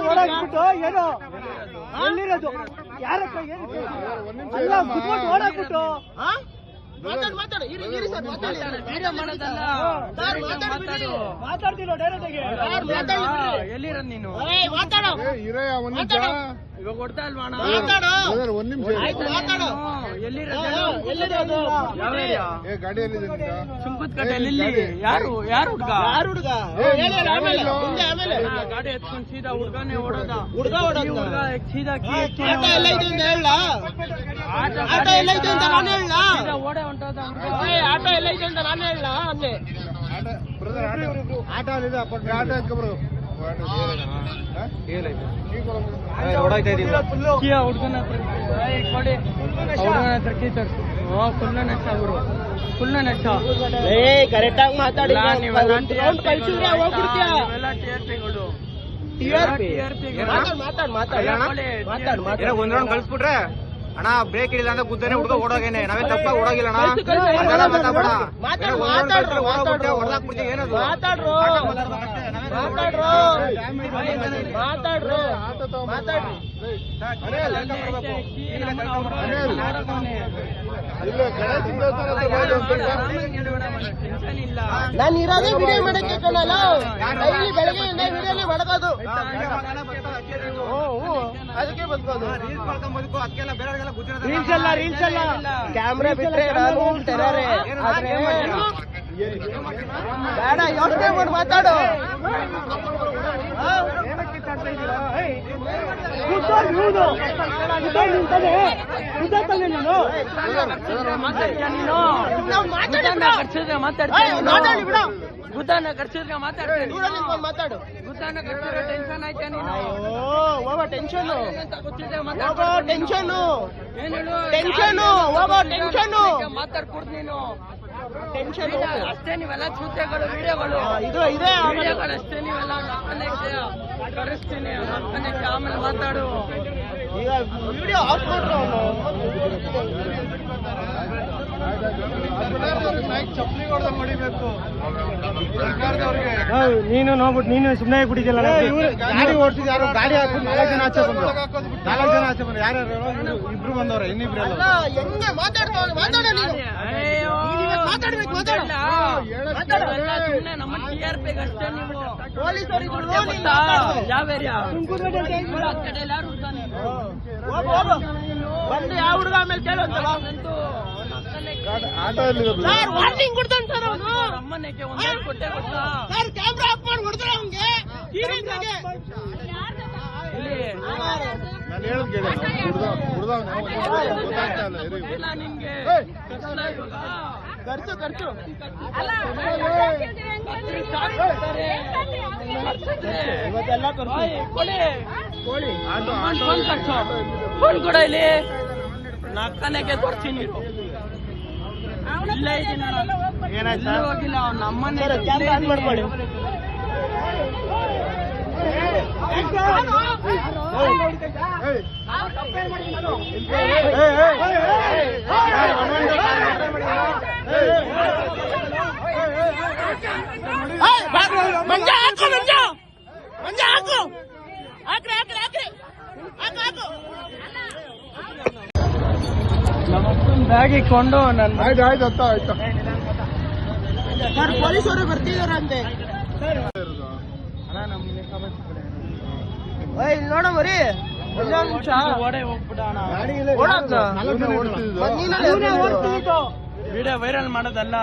ಓಡಾಕ್ಬಿಟ್ಟು ಏನೋ ಎಲ್ಲಿರೋದು ಯಾರ ಓಡಾಕ್ಬಿಟ್ಟು ಮಾತಾಡ್ತೀರೋ ಡೈರೆಕ್ಟ್ ಎಲ್ಲಿರ ನೀನು ಇವಾಗ ಕೊಡ್ತಾ ಇಲ್ವಾ ಸುಂಕದಕಟ್ಟೆಯಲ್ಲಿ ಯಾರು ಹುಡ್ಗ ಗಾಡಿ ಎತ್ಕೊಂಡು ಸೀದಾ ಹುಡ್ಗಾನೆ ಓಡೋದ ಹುಡ್ಗ ಸೀದಾ ಓಡೆ ಹೊಂಟೋದ ಆಟೋ ಎಲ್ಲ ಇದೆ ಅಂತ ನಾನು ಹೇಳ ಅಲ್ಲಿ ಆಟೋ ಅಲ್ಲಿದೆ ಆಟೋ ಎತ್ಕೊಬ್ರು ಹುಡ್ಗನ ಕೊಡಿ ಹುಡ್ಗನ ಹತ್ರ ಕೀ ತರ್ಸು ಫುಲ್ ನೆಟ್ಟ ಅವರು ಫುಲ್ ನೆಟ್ಟ ಕರೆಕ್ಟ್ ಆಗಿ ಮಾತಾಡಿ ಒಂದ್ ರೌಂಡ್ ಕಳ್ಸ್ಬಿಟ್ರೆ ಅಣ್ಣ ಬ್ರೇಕ್ ಇಡಿಲ್ಲ ಅಂದ್ರೆ ಗುದ್ದನೆ ಹುಡುಗ ಓಡೋಗೇನೆ ನಾವೇ ತಪ್ಪಾಗಿ ಓಡೋಗಿಲ್ಲ ಹೊಡೆದಾಕ್ಬಿಡ್ತೀವಿ ಏನದು ನಾನು ಇರೋದೇ ವಿಡಿಯೋ ಮಾಡಕ್ಕೆ ಕಣಲ್ಲ ಡೈಲಿ ಬೆಳಗ್ಗೆಯಿಂದ ವಿಡಿಯೋನೇ ಮಾಡೋದು ಅದಕ್ಕೆ ಬದುಕೋದು ರೀಲ್ಸ್ ಅಲ್ಲ ಕ್ಯಾಮ್ರಾ ಬಿಟ್ರೆ ನಾನು ಟೆರರೇ ಬೇಡ ಯೋಚನೆ ಮಾಡಿ ಮಾತಾಡು ಗುದ್ದಾನ ಖರ್ಚಿದ್ರೆ ಮಾತಾಡು ಗುದ್ದಾನ ಖರ್ಚಿದ್ರೆ ಟೆನ್ಷನ್ ಆಯ್ತಾ ನೀನು ಟೆನ್ಷನ್ ಮಾತಾಡ್ಕೊಡ್ ನೀನು ಟೆನ್ಷನ್ ಅಷ್ಟೇ ನೀವೆಲ್ಲ ಚೂತೆಗಳು ವಿಡಿಯೋಗಳು ವಿಡಿಯೋಗಳು ಅಷ್ಟೇ ನೀವೆಲ್ಲ ಕಳಿಸ್ತೀನಿ ಆಮೇಲೆ ಮಾತಾಡು ಈಗ ವಿಡಿಯೋ ಆಫ್ ಮಾಡ್ರು ಚಪ್ಪಲಿ ಹೊಡೆದ ಹೊಡಿಬೇಕು ನೀನು ನೋಡ್ಬಿಟ್ಟು ನೀನು ಸುಮ್ಮನೆ ಬಿಟ್ಟಿದ್ದಿಲ್ಲ ಗಾಡಿ ಓಡಿಸಿದ ಯಾರು ಗಾಡಿ ಹಾಕೊಂಡು 4 ಜನ ಆಚೆ ಬಂದ್ರು ಯಾರ್ಯಾರು ಇಬ್ರು ಬಂದವ್ರೆ ಇನ್ನಿಬ್ರು ಹೆಂಗೆ ನಮ್ಮ TRP ಅಷ್ಟೇ ನೀವು ಯಾವ ಏರಿಯಾ ಬಂದು ಯಾವ ಹುಡುಗ ಆಮೇಲೆ ಕೇಳುವಂತ ವಾರ್ನಿಂಗ್ ಕೊಡ್ತಾನೆ ಸರ್ ಅವನು ಅಮ್ಮನಿಗೆ ಒಂದೇ ಕೊಟ್ಟೆ ಗೊತ್ತಾ ಸರ್ ಕ್ಯಾಮ್ರಾ ಆಫ್ ಮಾಡಿ ಹೊಡೆದ್ರೆ ಅವನಿಗೆ ನಾನು ಹೇಳೋದು ಕೇಳಿ ನಿಮ್ಗೆ ಖರ್ಚು ಇವತ್ತೆಲ್ಲ ಕೋಳಿ ಫೋನ್ ಕೂಡ ಇಲ್ಲಿ ನಕ್ಕನೆಗೆ ತೋರಿಸ್ತೀನಿ ಇಲ್ಲ ಏನಾಯ್ತು ಹೋಗಿಲ್ಲ ಅವ್ನ ಅಮ್ಮನೇ ಕ್ಯಾಮ್ರಾ ಆನ್ ಮಾಡ್ಕೊಳ್ಳಿ ಬ್ಯಾಗ್ ಇಟ್ಕೊಂಡು ನನ್ನ ಆಯ್ತು ಸರ್ ಪೊಲೀಸರು ಬರ್ತಿದಾರಂತೆ ನೋಡ ಮರಿ ವಿಡಿಯೋ ವೈರಲ್ ಮಾಡೋದಲ್ಲ